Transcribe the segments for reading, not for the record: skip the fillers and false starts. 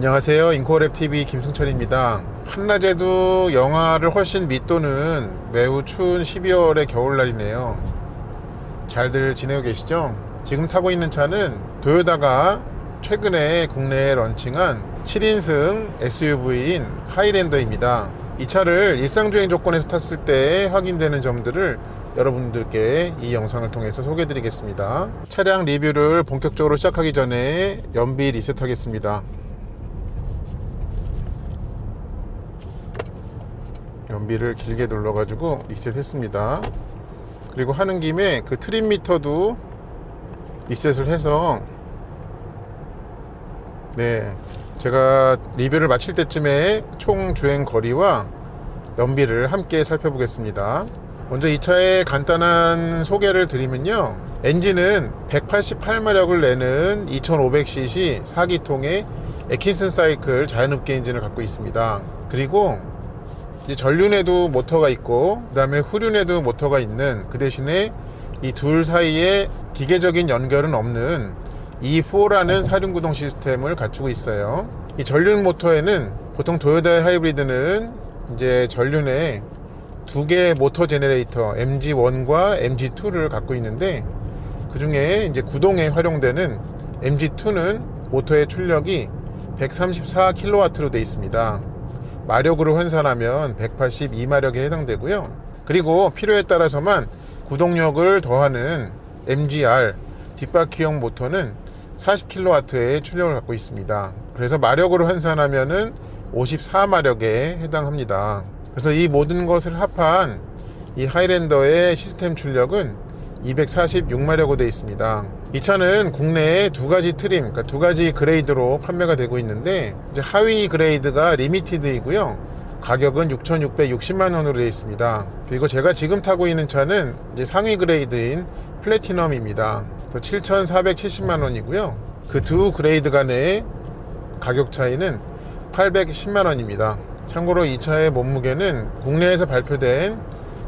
안녕하세요. 인코랩TV 김승철입니다. 한낮에도 영하를 훨씬 밑도는 매우 추운 12월의 겨울날이네요. 잘들 지내고 계시죠? 지금 타고 있는 차는 도요타가 최근에 국내에 런칭한 7인승 SUV인 하이랜더입니다. 이 차를 일상주행 조건에서 탔을 때 확인되는 점들을 여러분들께 이 영상을 통해서 소개해 드리겠습니다. 차량 리뷰를 본격적으로 시작하기 전에 연비 리셋 하겠습니다. 연비를 길게 눌러가지고 리셋했습니다. 그리고 하는 김에 그 트림 미터도 리셋을 해서 제가 리뷰를 마칠 때쯤에 총 주행 거리와 연비를 함께 살펴보겠습니다. 먼저 이 차의 간단한 소개를 드리면요, 엔진은 188마력을 내는 2500cc 4기통의 애킨슨 사이클 자연흡기 엔진을 갖고 있습니다. 그리고 이제 전륜에도 모터가 있고 그 다음에 후륜에도 모터가 있는, 그 대신에 이 둘 사이에 기계적인 연결은 없는 E4라는 사륜구동 시스템을 갖추고 있어요. 이 전륜 모터에는 보통 도요타의 하이브리드는 이제 전륜에 두 개의 모터 제너레이터 MG1과 MG2를 갖고 있는데, 그 중에 이제 구동에 활용되는 MG2는 모터의 출력이 134kW로 되어 있습니다. 마력으로 환산하면 182마력에 해당되고요. 그리고 필요에 따라서만 구동력을 더하는 MGR 뒷바퀴형 모터는 40kW의 출력을 갖고 있습니다. 그래서 마력으로 환산하면은 54마력에 해당합니다. 그래서 이 모든 것을 합한 이 하이랜더의 시스템 출력은 246마력으로 되어 있습니다. 이 차는 국내에 두 가지 트림, 그러니까 두 가지 그레이드로 판매가 되고 있는데, 이제 하위 그레이드가 리미티드이고요. 가격은 6,660만원으로 되어 있습니다. 그리고 제가 지금 타고 있는 차는 이제 상위 그레이드인 플래티넘입니다. 7,470만원이고요. 그 두 그레이드 간의 가격 차이는 810만원입니다. 참고로 이 차의 몸무게는 국내에서 발표된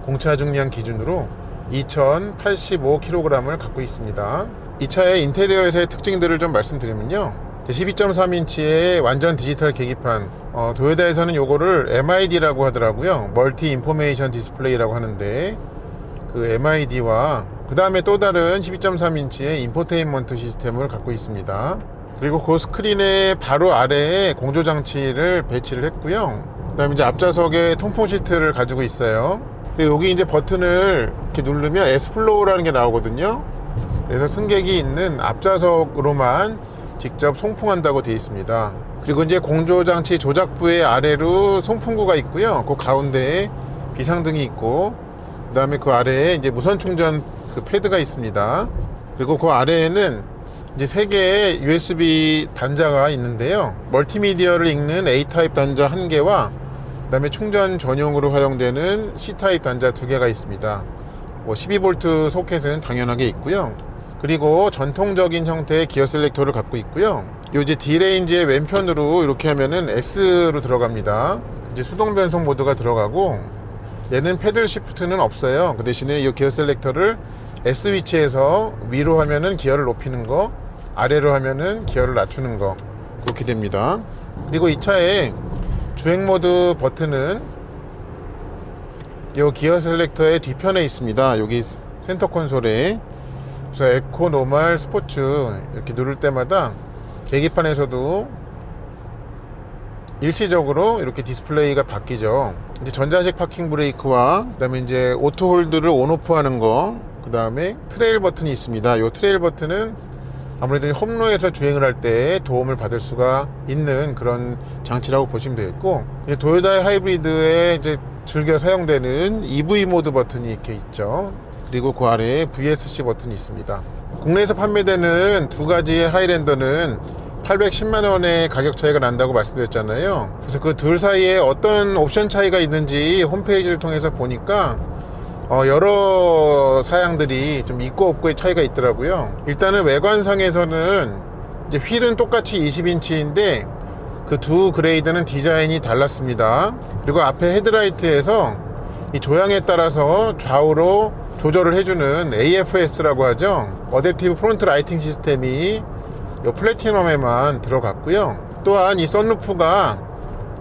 공차 중량 기준으로 2085kg을 갖고 있습니다. 이 차의 인테리어에서의 특징들을 좀 말씀드리면요, 12.3인치의 완전 디지털 계기판, 도요타에서는 요거를 MID라고 하더라고요. 멀티 인포메이션 디스플레이라고 하는데, 그 MID와 그 다음에 또 다른 12.3인치의 인포테인먼트 시스템을 갖고 있습니다. 그리고 그 스크린의 바로 아래에 공조장치를 배치를 했고요. 그 다음에 이제 앞좌석에 통풍 시트를 가지고 있어요. 그리고 여기 이제 버튼을 이렇게 누르면 S플로우라는 게 나오거든요. 그래서 승객이 있는 앞좌석으로만 직접 송풍한다고 되어 있습니다. 그리고 이제 공조장치 조작부의 아래로 송풍구가 있고요. 그 가운데에 비상등이 있고, 그 다음에 그 아래에 이제 무선 충전 그 패드가 있습니다. 그리고 그 아래에는 이제 3개의 USB 단자가 있는데요, 멀티미디어를 읽는 A타입 단자 1개와 그 다음에 충전 전용으로 활용되는 C타입 단자 2개가 있습니다. 12V 소켓은 당연하게 있고요. 그리고 전통적인 형태의 기어 셀렉터를 갖고 있고요. 요 이제 D레인지의 왼편으로 이렇게 하면은 S로 들어갑니다. 이제 수동 변속 모드가 들어가고, 얘는 패들 시프트는 없어요. 그 대신에 이 기어 셀렉터를 S 위치에서 위로 하면은 기어를 높이는 거, 아래로 하면은 기어를 낮추는 거, 그렇게 됩니다. 그리고 이 차에 주행 모드 버튼은 이 기어 셀렉터의 뒤편에 있습니다. 여기 센터 콘솔에. 그래서 에코, 노멀, 스포츠 이렇게 누를 때마다 계기판에서도 일시적으로 이렇게 디스플레이가 바뀌죠. 이제 전자식 파킹 브레이크와 그 다음에 이제 오토 홀드를 온오프 하는 거, 그 다음에 트레일 버튼이 있습니다. 이 트레일 버튼은 아무래도 험로에서 주행을 할 때 도움을 받을 수가 있는 그런 장치라고 보시면 되겠고, 도요타 하이브리드에 이제 즐겨 사용되는 EV 모드 버튼이 이렇게 있죠. 그리고 그 아래에 VSC 버튼이 있습니다. 국내에서 판매되는 두 가지의 하이랜더는 810만원의 가격 차이가 난다고 말씀드렸잖아요. 그래서 그 둘 사이에 어떤 옵션 차이가 있는지 홈페이지를 통해서 보니까 여러 사양들이 좀 있고 없고의 차이가 있더라고요. 일단은 외관상에서는 이제 휠은 똑같이 20인치인데 그 두 그레이드는 디자인이 달랐습니다. 그리고 앞에 헤드라이트에서 이 조향에 따라서 좌우로 조절을 해주는 AFS라고 하죠. 어댑티브 프론트 라이팅 시스템이 이 플래티넘에만 들어갔고요. 또한 이 썬루프가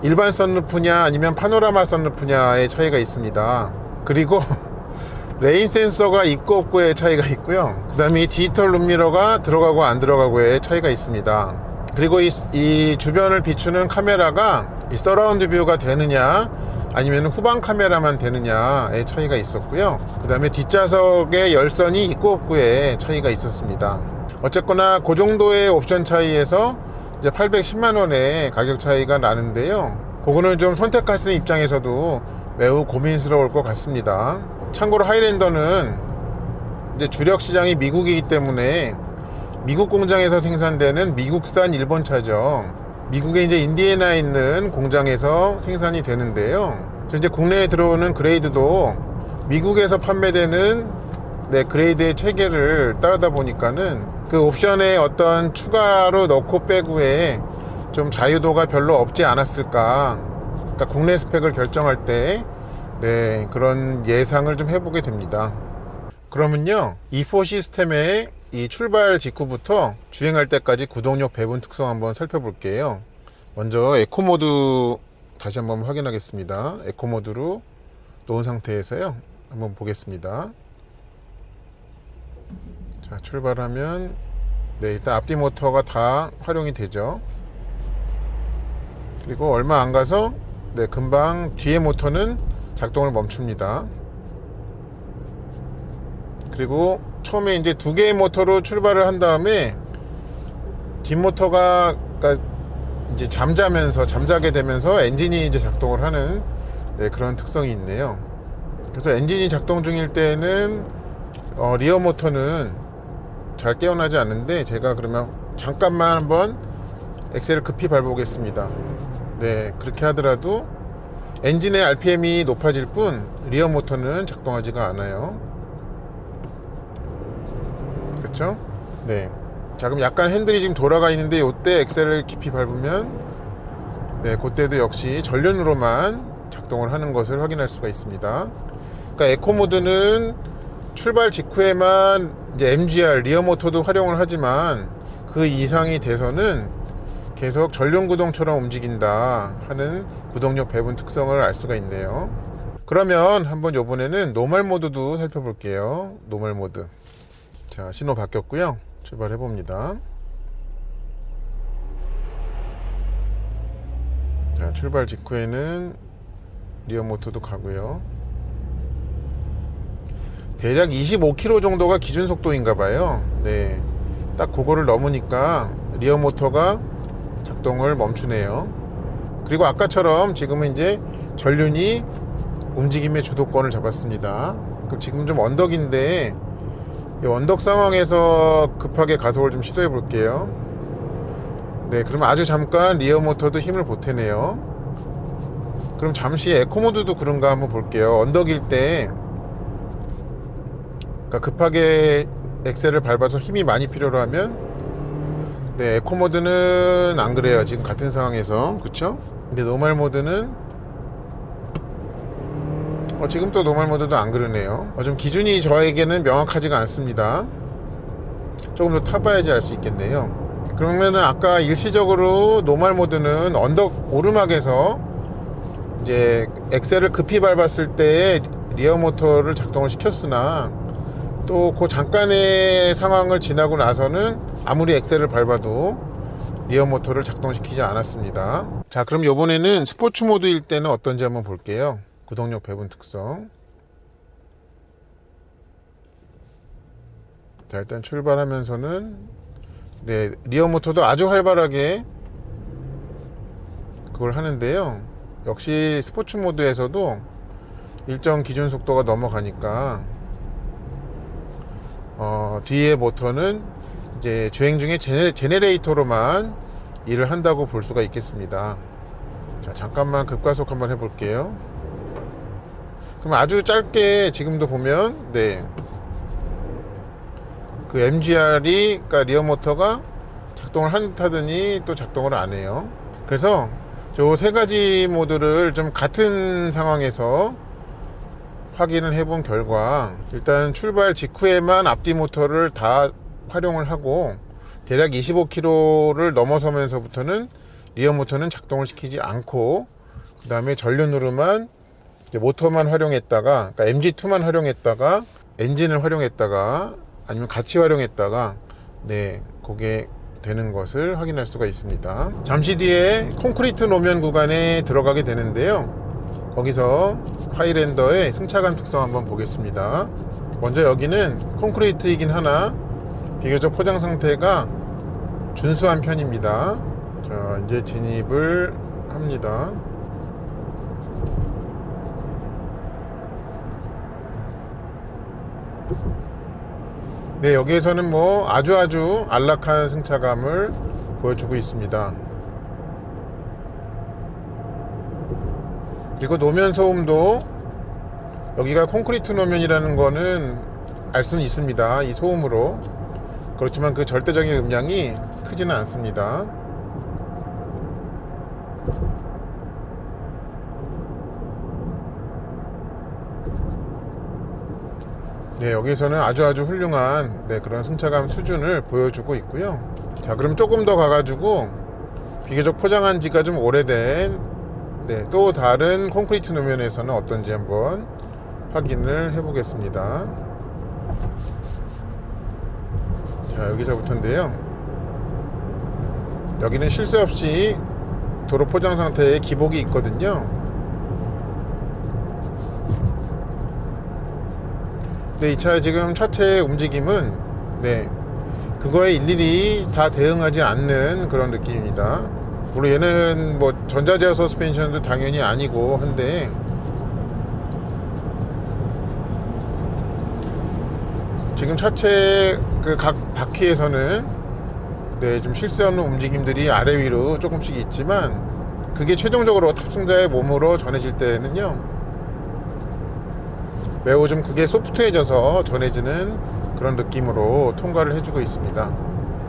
일반 썬루프냐 아니면 파노라마 썬루프냐의 차이가 있습니다. 그리고 레인 센서가 있고 없고의 차이가 있고요. 그 다음에 이 디지털 룸미러가 들어가고 안 들어가고의 차이가 있습니다. 그리고 이 주변을 비추는 카메라가 이 서라운드 뷰가 되느냐 아니면 후방 카메라만 되느냐의 차이가 있었고요. 그 다음에 뒷좌석에 열선이 있고 없고의 차이가 있었습니다. 어쨌거나 그 정도의 옵션 차이에서 이제 810만원의 가격 차이가 나는데요. 그거는 좀 선택하시는 입장에서도 매우 고민스러울 것 같습니다. 참고로 하이랜더는 이제 주력 시장이 미국이기 때문에 미국 공장에서 생산되는 미국산 일본차죠. 미국의 이제 인디애나에 있는 공장에서 생산이 되는데요. 그래서 이제 국내에 들어오는 그레이드도 미국에서 판매되는 그레이드의 체계를 따르다 보니까는 그 옵션에 어떤 추가로 넣고 빼고에 좀 자유도가 별로 없지 않았을까. 그러니까 국내 스펙을 결정할 때 그런 예상을 좀 해보게 됩니다. 그러면요, E4 시스템의 이 출발 직후부터 주행할 때까지 구동력 배분 특성 한번 살펴볼게요. 먼저 에코 모드 다시 한번 확인하겠습니다. 에코 모드로 놓은 상태에서요, 한번 보겠습니다. 자, 출발하면 일단 앞뒤 모터가 다 활용이 되죠. 그리고 얼마 안 가서 금방 뒤에 모터는 작동을 멈춥니다. 그리고 처음에 이제 두 개의 모터로 출발을 한 다음에 뒷모터가 이제 잠자게 되면서 엔진이 이제 작동을 하는 그런 특성이 있네요. 그래서 엔진이 작동 중일 때는 리어 모터는 잘 깨어나지 않는데, 제가 그러면 잠깐만 한번 엑셀을 급히 밟아보겠습니다. 그렇게 하더라도 엔진의 RPM이 높아질 뿐 리어 모터는 작동하지가 않아요. 그렇죠? 자, 그럼 약간 핸들이 지금 돌아가 있는데 이때 엑셀을 깊이 밟으면 그때도 역시 전륜으로만 작동을 하는 것을 확인할 수가 있습니다. 그러니까 에코 모드는 출발 직후에만 이제 MGR 리어 모터도 활용을 하지만 그 이상이 돼서는 계속 전륜 구동처럼 움직인다 하는 구동력 배분 특성을 알 수가 있네요. 그러면 한번 요번에는 노멀 모드도 살펴볼게요. 노멀 모드. 자, 신호 바뀌었고요. 출발해 봅니다. 자, 출발 직후에는 리어 모터도 가고요. 대략 25km 정도가 기준 속도인가 봐요. 딱 그거를 넘으니까 리어 모터가 작동을 멈추네요. 그리고 아까처럼 지금은 이제 전륜이 움직임의 주도권을 잡았습니다. 그럼 지금 좀 언덕인데 이 언덕 상황에서 급하게 가속을 좀 시도해 볼게요. 그럼 아주 잠깐 리어 모터도 힘을 보태네요. 그럼 잠시 에코 모드도 그런가 한번 볼게요. 언덕일 때 급하게 엑셀을 밟아서 힘이 많이 필요로 하면 에코 모드는 안 그래요. 지금 같은 상황에서. 그쵸? 근데 노멀 모드는 지금 또 노멀 모드도 안 그러네요. 좀 기준이 저에게는 명확하지가 않습니다. 조금 더 타봐야지 알 수 있겠네요. 그러면은 아까 일시적으로 노멀 모드는 언덕 오르막에서 이제 엑셀을 급히 밟았을 때 리어 모터를 작동을 시켰으나 또 그 잠깐의 상황을 지나고 나서는 아무리 엑셀을 밟아도 리어 모터를 작동시키지 않았습니다. 자, 그럼 요번에는 스포츠 모드일 때는 어떤지 한번 볼게요. 구동력 배분 특성. 자, 일단 출발하면서는 리어 모터도 아주 활발하게 그걸 하는데요. 역시 스포츠 모드에서도 일정 기준 속도가 넘어가니까 뒤에 모터는 이제 주행 중에 제네레이터로만 일을 한다고 볼 수가 있겠습니다. 자, 잠깐만 급가속 한번 해볼게요. 그럼 아주 짧게 지금도 보면 그 MGR이 그러니까 리어 모터가 작동을 한 듯 하더니 또 작동을 안 해요. 그래서 저 세 가지 모드를 좀 같은 상황에서 확인을 해본 결과 일단 출발 직후에만 앞뒤 모터를 다 활용을 하고 대략 25km를 넘어서면서부터는 리어 모터는 작동을 시키지 않고, 그 다음에 전륜으로만 이제 모터만 활용했다가, 그러니까 MG2만 활용했다가 엔진을 활용했다가 아니면 같이 활용했다가 네, 그게 되는 것을 확인할 수가 있습니다. 잠시 뒤에 콘크리트 노면 구간에 들어가게 되는데요, 거기서 하이랜더의 승차감 특성 한번 보겠습니다. 먼저 여기는 콘크리트이긴 하나 비교적 포장 상태가 준수한 편입니다. 자, 이제 진입을 합니다. 네, 여기에서는 뭐 아주 안락한 승차감을 보여주고 있습니다. 그리고 노면 소음도 여기가 콘크리트 노면이라는 거는 알 수는 있습니다, 이 소음으로. 그렇지만 그 절대적인 음량이 크지는 않습니다. 네, 여기서는 아주 훌륭한 그런 승차감 수준을 보여주고 있고요. 자, 그럼 조금 더 가가지고 비교적 포장한 지가 좀 오래된 또 다른 콘크리트 노면에서는 어떤지 한번 확인을 해 보겠습니다. 자, 여기서부터인데요, 여기는 쉴 새 없이 도로 포장 상태에 기복이 있거든요. 이 차의 지금 차체의 움직임은 그거에 일일이 다 대응하지 않는 그런 느낌입니다. 물론 얘는 뭐 전자제어 서스펜션도 당연히 아니고 한데, 지금 차체 그 각 바퀴에서는 좀 쉴 새 없는 움직임들이 아래 위로 조금씩 있지만, 그게 최종적으로 탑승자의 몸으로 전해질 때는요, 매우 좀 그게 소프트해져서 전해지는 그런 느낌으로 통과를 해주고 있습니다.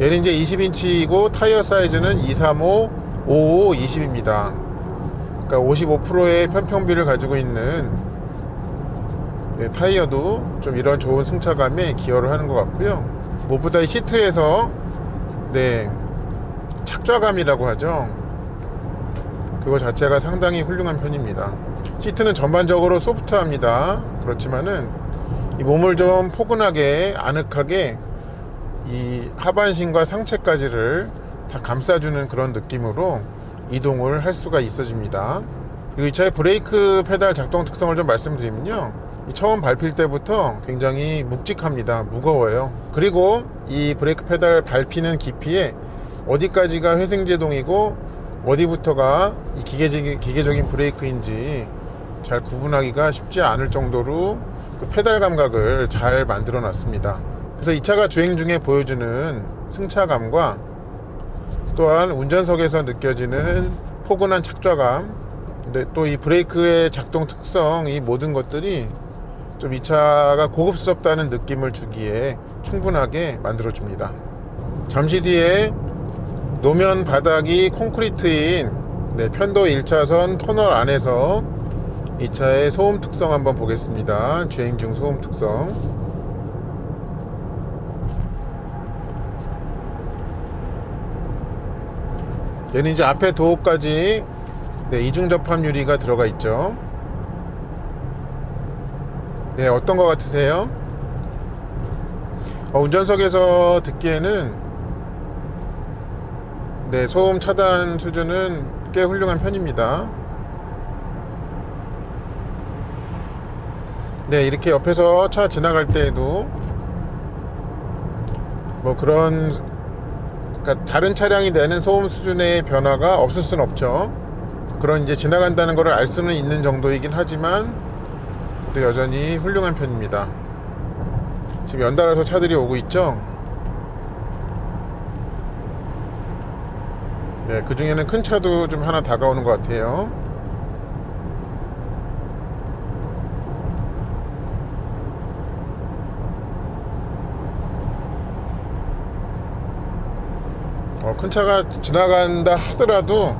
얘는 이제 20인치이고 타이어 사이즈는 235, 55, 20입니다. 그러니까 55%의 편평비를 가지고 있는 타이어도 좀 이런 좋은 승차감에 기여를 하는 것 같고요. 무엇보다 시트에서 착좌감이라고 하죠, 그거 자체가 상당히 훌륭한 편입니다. 시트는 전반적으로 소프트합니다. 그렇지만은 이 몸을 좀 포근하게 아늑하게 이 하반신과 상체까지를 다 감싸주는 그런 느낌으로 이동을 할 수가 있어집니다. 그리고 이 차의 브레이크 페달 작동 특성을 좀 말씀드리면요, 처음 밟힐 때부터 굉장히 묵직합니다. 무거워요. 그리고 이 브레이크 페달 밟히는 깊이에 어디까지가 회생제동이고 어디부터가 이 기계적인 브레이크인지 잘 구분하기가 쉽지 않을 정도로 그 페달 감각을 잘 만들어 놨습니다. 그래서 이 차가 주행 중에 보여주는 승차감과 또한 운전석에서 느껴지는 포근한 착좌감, 또 이 브레이크의 작동 특성, 이 모든 것들이 좀 이 차가 고급스럽다는 느낌을 주기에 충분하게 만들어 줍니다. 잠시 뒤에 노면 바닥이 콘크리트인 편도 1차선 터널 안에서 이 차의 소음 특성 한번 보겠습니다. 주행 중 소음 특성. 얘는 이제 앞에 도어까지 이중 접합 유리가 들어가 있죠. 어떤 것 같으세요? 운전석에서 듣기에는 소음 차단 수준은 꽤 훌륭한 편입니다. 이렇게 옆에서 차 지나갈 때에도 뭐 그런, 그러니까 다른 차량이 내는 소음 수준의 변화가 없을 수는 없죠. 그런 이제 지나간다는 것을 알 수는 있는 정도이긴 하지만 또 여전히 훌륭한 편입니다. 지금 연달아서 차들이 오고 있죠. 그 중에는 큰 차도 좀 하나 다가오는 것 같아요. 큰 차가 지나간다 하더라도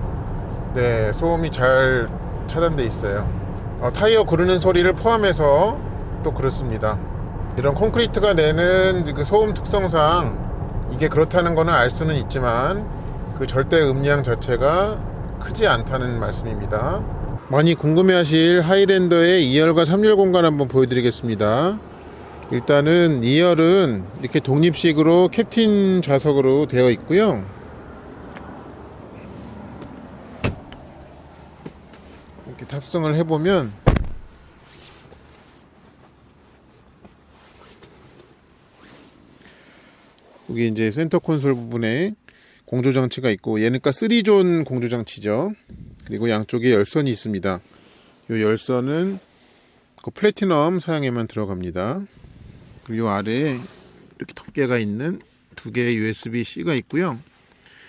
소음이 잘 차단돼 있어요. 타이어 구르는 소리를 포함해서 또 그렇습니다. 이런 콘크리트가 내는 그 소음 특성상 이게 그렇다는 거는 알 수는 있지만, 그 절대 음량 자체가 크지 않다는 말씀입니다. 많이 궁금해하실 하이랜더의 2열과 3열 공간 한번 보여드리겠습니다. 일단은 2열은 이렇게 독립식으로 캡틴 좌석으로 되어 있고요. 이렇게 탑승을 해보면 여기 이제 센터 콘솔 부분에 공조장치가 있고, 얘는 3존 공조장치죠. 그리고 양쪽에 열선이 있습니다. 이 열선은 그 플래티넘 사양에만 들어갑니다. 그리고 이 아래에 이렇게 덮개가 있는 두 개의 USB-C가 있고요.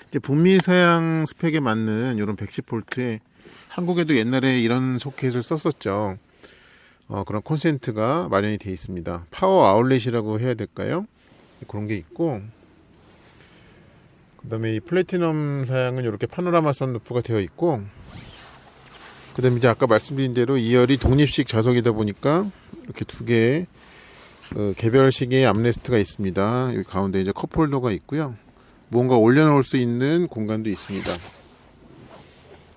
이제 북미 사양 스펙에 맞는 이런 110V에 한국에도 옛날에 이런 소켓을 썼었죠. 그런 콘센트가 마련이 되어 있습니다. 파워 아울렛이라고 해야 될까요? 그런 게 있고, 그 다음에 이 플래티넘 사양은 이렇게 파노라마 선루프가 되어 있고, 그 다음에 이제 아까 말씀드린 대로 2열이 독립식 좌석이다 보니까 이렇게 두 개의 개별식의 암레스트가 있습니다. 여기 가운데 이제 컵홀더가 있고요. 뭔가 올려놓을 수 있는 공간도 있습니다.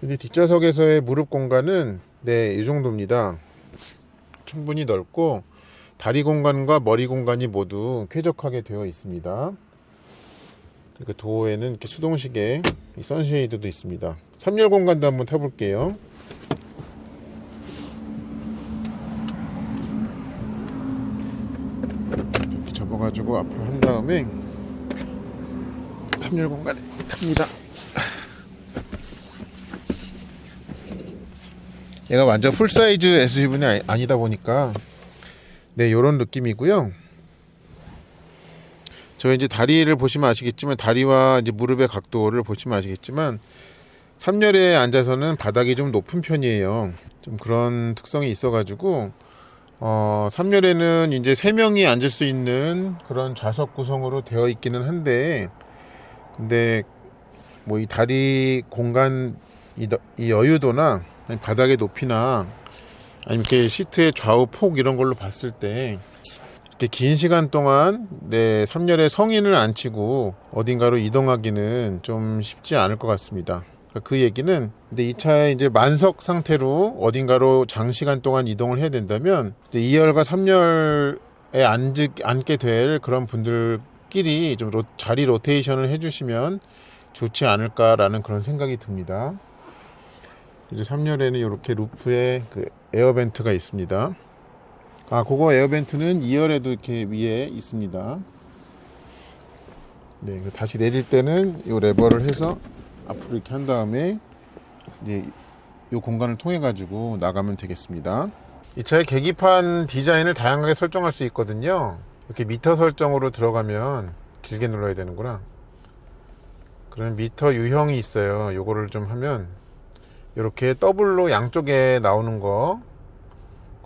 이제 뒷좌석에서의 무릎 공간은 이 정도입니다. 충분히 넓고 다리 공간과 머리 공간이 모두 쾌적하게 되어 있습니다. 그리고 도어에는 이렇게 수동식의 선쉐이드도 있습니다. 3열 공간도 한번 타볼게요. 이렇게 접어가지고 앞으로 한 다음에 3열 공간에 탑니다. 얘가 완전 풀사이즈 SUV는 아니다 보니까 요런 느낌이고요. 저 이제 다리를 보시면 아시겠지만, 다리와 이제 무릎의 각도를 보시면 아시겠지만 3열에 앉아서는 바닥이 좀 높은 편이에요. 좀 그런 특성이 있어가지고 3열에는 이제 3명이 앉을 수 있는 그런 좌석 구성으로 되어 있기는 한데, 근데 뭐 이 다리 공간 이 여유도나 바닥의 높이나 아니면 이렇게 시트의 좌우 폭 이런 걸로 봤을 때 이렇게 긴 시간 동안 3열에 성인을 앉히고 어딘가로 이동하기는 좀 쉽지 않을 것 같습니다. 그 얘기는, 근데 이 차에 이제 만석 상태로 어딘가로 장시간 동안 이동을 해야 된다면 2열과 3열에 앉게 될 그런 분들끼리 좀 자리 로테이션을 해주시면 좋지 않을까라는 그런 생각이 듭니다. 이제 3열에는 이렇게 루프에 그 에어벤트가 있습니다. 그거 에어벤트는 2열에도 이렇게 위에 있습니다. 다시 내릴 때는 이 레버를 해서 앞으로 이렇게 한 다음에 이제 이 공간을 통해 가지고 나가면 되겠습니다. 이 차의 계기판 디자인을 다양하게 설정할 수 있거든요. 이렇게 미터 설정으로 들어가면 길게 눌러야 되는구나. 그러면 미터 유형이 있어요. 요거를 좀 하면 이렇게 더블로 양쪽에 나오는 거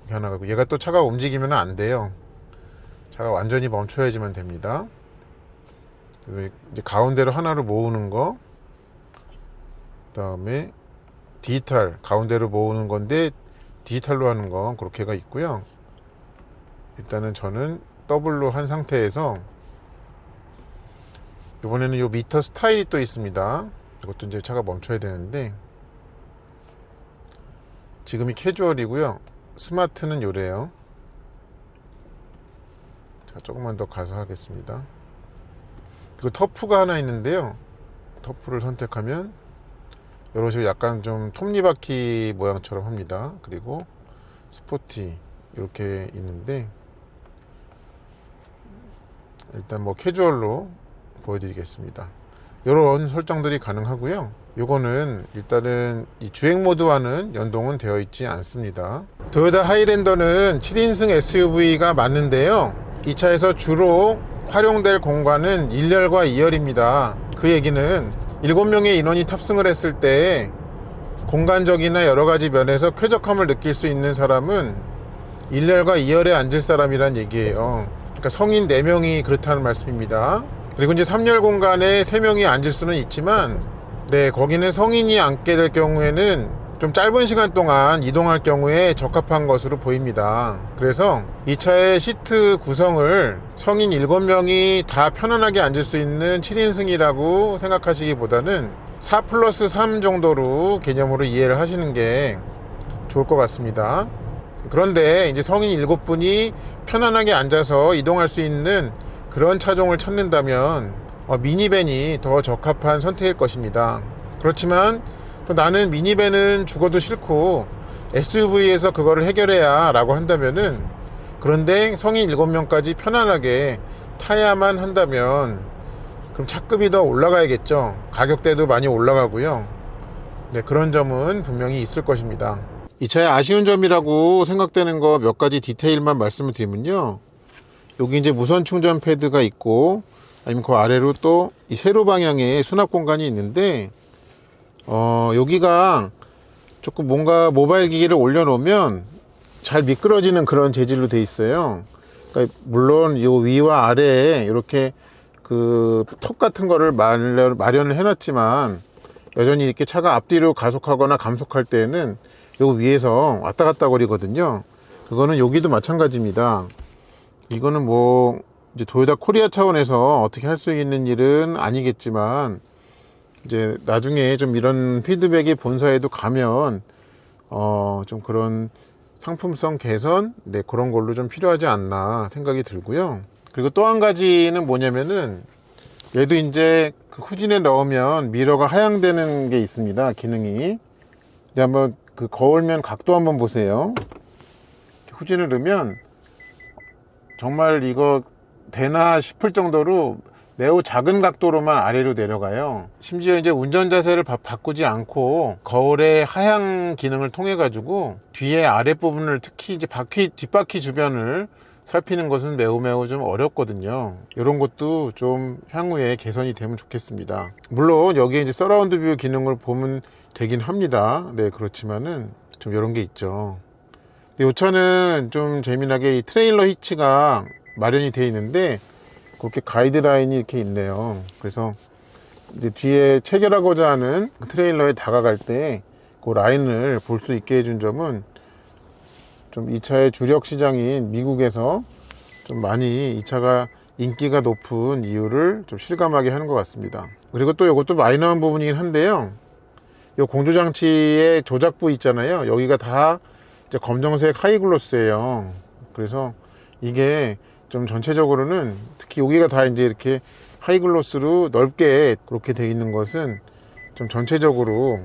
하나 가고, 얘가 또 차가 움직이면 안 돼요. 차가 완전히 멈춰야지만 됩니다. 그래서 이제 가운데로 하나로 모으는 거, 그 다음에 디지털 가운데로 모으는 건데 디지털로 하는 거, 그렇게가 있고요. 일단은 저는 더블로 한 상태에서, 이번에는 요 미터 스타일이 또 있습니다. 이것도 이제 차가 멈춰야 되는데, 지금이 캐주얼이고요. 스마트는 요래요. 자, 조금만 더 가서 하겠습니다. 그리고 터프가 하나 있는데요. 터프를 선택하면 이런 식으로 약간 좀 톱니바퀴 모양처럼 합니다. 그리고 스포티 이렇게 있는데, 일단 뭐 캐주얼로 보여드리겠습니다. 이런 설정들이 가능하고요. 요거는 일단은 이 주행 모드와는 연동은 되어 있지 않습니다. 토요타 하이랜더는 7인승 SUV가 맞는데요, 이 차에서 주로 활용될 공간은 1열과 2열입니다. 그 얘기는 7명의 인원이 탑승을 했을 때 공간적이나 여러가지 면에서 쾌적함을 느낄 수 있는 사람은 1열과 2열에 앉을 사람이란 얘기예요. 그러니까 성인 4명이 그렇다는 말씀입니다. 그리고 이제 3열 공간에 3명이 앉을 수는 있지만, 거기는 성인이 앉게 될 경우에는 좀 짧은 시간 동안 이동할 경우에 적합한 것으로 보입니다. 그래서 이 차의 시트 구성을 성인 7명이 다 편안하게 앉을 수 있는 7인승이라고 생각하시기보다는 4 플러스 3 정도로 개념으로 이해를 하시는 게 좋을 것 같습니다. 그런데 이제 성인 7분이 편안하게 앉아서 이동할 수 있는 그런 차종을 찾는다면 미니밴이 더 적합한 선택일 것입니다. 그렇지만 또 나는 미니밴은 죽어도 싫고 SUV에서 그거를 해결해야 라고 한다면은, 그런데 성인 7명까지 편안하게 타야만 한다면 그럼 차급이 더 올라가야겠죠. 가격대도 많이 올라가고요. 네, 그런 점은 분명히 있을 것입니다. 이 차의 아쉬운 점이라고 생각되는 거 몇 가지 디테일만 말씀을 드리면요, 여기 이제 무선 충전 패드가 있고, 아니면 그 아래로 또 이 세로 방향에 수납 공간이 있는데, 여기가 조금 뭔가 모바일 기기를 올려놓으면 잘 미끄러지는 그런 재질로 돼 있어요. 그러니까 물론 이 위와 아래에 이렇게 그 턱 같은 거를 마련을 해놨지만, 여전히 이렇게 차가 앞뒤로 가속하거나 감속할 때에는 요 위에서 왔다 갔다 거리거든요. 그거는 여기도 마찬가지입니다. 이거는 뭐 이제 도요타 코리아 차원에서 어떻게 할 수 있는 일은 아니겠지만, 이제 나중에 좀 이런 피드백이 본사에도 가면 좀 그런 상품성 개선, 네, 그런 걸로 좀 필요하지 않나 생각이 들고요. 그리고 또 한 가지는 뭐냐면은, 얘도 이제 그 후진에 넣으면 미러가 하향되는 게 있습니다, 기능이. 이제 한번 그 거울면 각도 한번 보세요. 후진을 넣으면 정말 이거 되나 싶을 정도로 매우 작은 각도로만 아래로 내려가요. 심지어 이제 운전 자세를 바꾸지 않고 거울의 하향 기능을 통해 가지고 뒤에 아랫부분을, 특히 이제 뒷바퀴 주변을 살피는 것은 매우 좀 어렵거든요. 이런 것도 좀 향후에 개선이 되면 좋겠습니다. 물론 여기에 이제 서라운드 뷰 기능을 보면 되긴 합니다. 네, 그렇지만은 좀 이런 게 있죠. 이 차는 좀 재미나게 이 트레일러 히치가 마련이 되어 있는데, 그렇게 가이드라인이 이렇게 있네요. 그래서 이제 뒤에 체결하고자 하는 그 트레일러에 다가갈 때 그 라인을 볼 수 있게 해준 점은 좀 이 차의 주력 시장인 미국에서 좀 많이 이 차가 인기가 높은 이유를 좀 실감하게 하는 것 같습니다. 그리고 또 이것도 마이너한 부분이긴 한데요, 이 공조장치의 조작부 있잖아요. 여기가 다 이제 검정색 하이글로스예요. 그래서 이게 좀 전체적으로는, 특히 여기가 다 이제 이렇게 하이글로스로 넓게 그렇게 되어 있는 것은 좀 전체적으로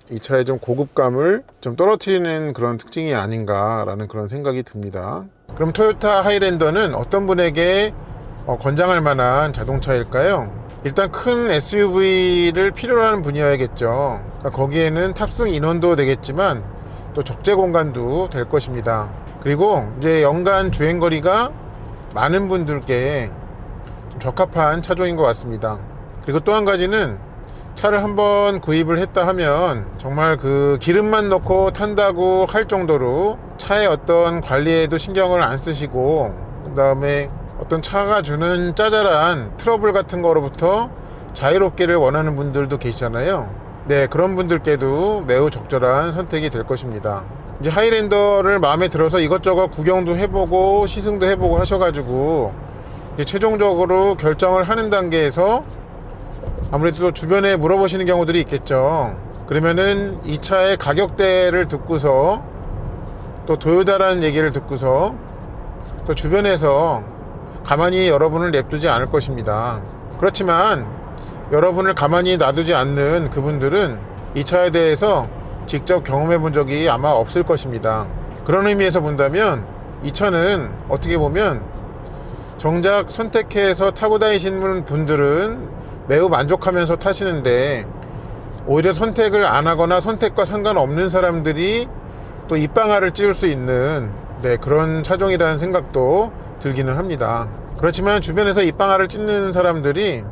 이 차의 좀 고급감을 좀 떨어뜨리는 그런 특징이 아닌가라는 그런 생각이 듭니다. 그럼 토요타 하이랜더는 어떤 분에게 권장할 만한 자동차일까요? 일단 큰 SUV를 필요로 하는 분이어야겠죠. 그러니까 거기에는 탑승 인원도 되겠지만 또 적재 공간도 될 것입니다. 그리고 이제 연간 주행거리가 많은 분들께 좀 적합한 차종인 것 같습니다. 그리고 또 한 가지는, 차를 한번 구입을 했다 하면 정말 그 기름만 넣고 탄다고 할 정도로 차의 어떤 관리에도 신경을 안 쓰시고, 그 다음에 어떤 차가 주는 짜잘한 트러블 같은 거로부터 자유롭기를 원하는 분들도 계시잖아요. 네, 그런 분들께도 매우 적절한 선택이 될 것입니다. 이제 하이랜더를 마음에 들어서 이것저것 구경도 해보고 시승도 해보고 하셔가지고 이제 최종적으로 결정을 하는 단계에서 아무래도 또 주변에 물어보시는 경우들이 있겠죠. 그러면은 이 차의 가격대를 듣고서, 또 도요타라는 얘기를 듣고서 또 주변에서 가만히 여러분을 냅두지 않을 것입니다. 그렇지만 여러분을 가만히 놔두지 않는 그분들은 이 차에 대해서 직접 경험해 본 적이 아마 없을 것입니다. 그런 의미에서 본다면 이 차는 어떻게 보면 정작 선택해서 타고 다니시는 분들은 매우 만족하면서 타시는데, 오히려 선택을 안 하거나 선택과 상관없는 사람들이 또 입방아를 찌울 수 있는, 네, 그런 차종이라는 생각도 들기는 합니다. 그렇지만 주변에서 입방아를 찢는 사람들이,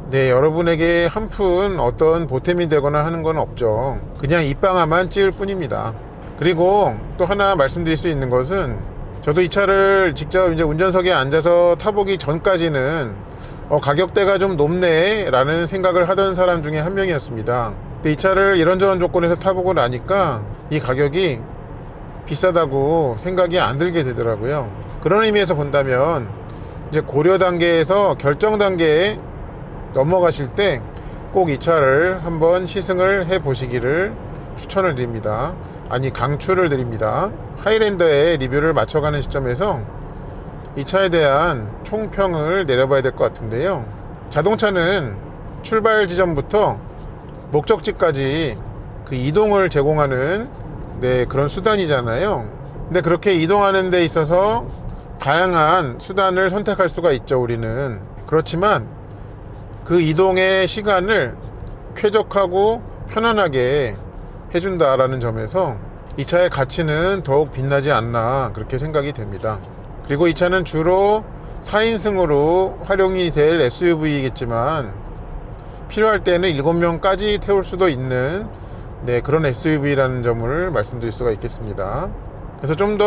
네, 여러분에게 한 푼 어떤 보탬이 되거나 하는 건 없죠. 그냥 입방아만 찌을 뿐입니다. 그리고 또 하나 말씀드릴 수 있는 것은, 저도 이 차를 직접 이제 운전석에 앉아서 타보기 전까지는 가격대가 좀 높네 라는 생각을 하던 사람 중에 한 명이었습니다. 근데 이 차를 이런저런 조건에서 타보고 나니까 이 가격이 비싸다고 생각이 안 들게 되더라고요. 그런 의미에서 본다면 이제 고려 단계에서 결정 단계에 넘어가실 때 꼭 이 차를 한번 시승을 해 보시기를 추천을 드립니다. 아니, 강추를 드립니다. 하이랜더의 리뷰를 맞춰가는 시점에서 이 차에 대한 총평을 내려봐야 될 것 같은데요. 자동차는 출발 지점부터 목적지까지 그 이동을 제공하는 그런 수단이잖아요. 근데 그렇게 이동하는 데 있어서 다양한 수단을 선택할 수가 있죠, 우리는. 그렇지만 그 이동의 시간을 쾌적하고 편안하게 해준다라는 점에서 이 차의 가치는 더욱 빛나지 않나 그렇게 생각이 됩니다. 그리고 이 차는 주로 4인승으로 활용이 될 SUV이겠지만 필요할 때는 7명까지 태울 수도 있는 그런 SUV라는 점을 말씀드릴 수가 있겠습니다. 그래서 좀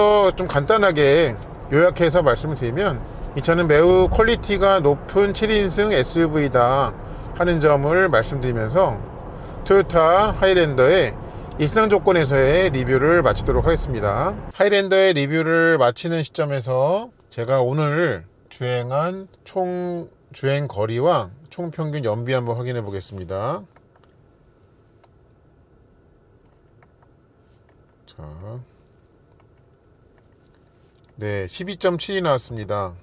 간단하게 요약해서 말씀을 드리면 이 차는 매우 퀄리티가 높은 7인승 SUV다 하는 점을 말씀드리면서 토요타 하이랜더의 일상 조건에서의 리뷰를 마치도록 하겠습니다. 하이랜더의 리뷰를 마치는 시점에서 제가 오늘 주행한 총 주행 거리와 총 평균 연비 한번 확인해 보겠습니다. 자, 12.7이 나왔습니다.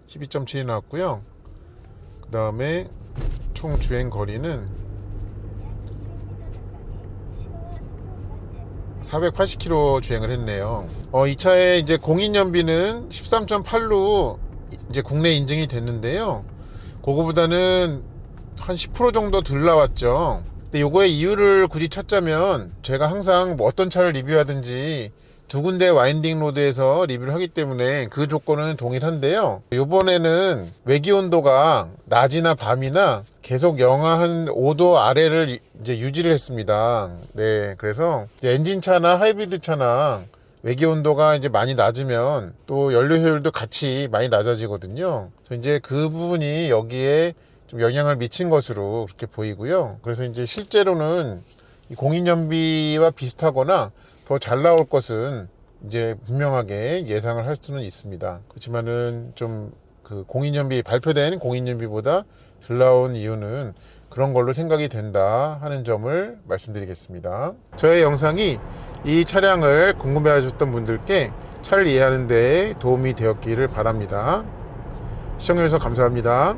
12.7이 나왔고요. 그 다음에 총 주행 거리는 480km 주행을 했네요. 이 차의 이제 공인 연비는 13.8로 이제 국내 인증이 됐는데요. 그거보다는 한 10% 정도 덜 나왔죠. 근데 요거의 이유를 굳이 찾자면 제가 항상 뭐 어떤 차를 리뷰하든지 두 군데 와인딩 로드에서 리뷰를 하기 때문에 그 조건은 동일한데요. 요번에는 외기 온도가 낮이나 밤이나 계속 영하 한 5도 아래를 이제 유지를 했습니다. 그래서 이제 엔진차나 하이브리드 차나 외기 온도가 이제 많이 낮으면 또 연료 효율도 같이 많이 낮아지거든요. 그래서 이제 그 부분이 여기에 좀 영향을 미친 것으로 그렇게 보이고요. 그래서 이제 실제로는 이 공인 연비와 비슷하거나 더 잘 나올 것은 이제 분명하게 예상을 할 수는 있습니다. 그렇지만은 좀 그 공인연비, 발표된 공인연비보다 덜 나온 이유는 그런 걸로 생각이 된다 하는 점을 말씀드리겠습니다. 저의 영상이 이 차량을 궁금해 하셨던 분들께 차를 이해하는 데 도움이 되었기를 바랍니다. 시청해주셔서 감사합니다.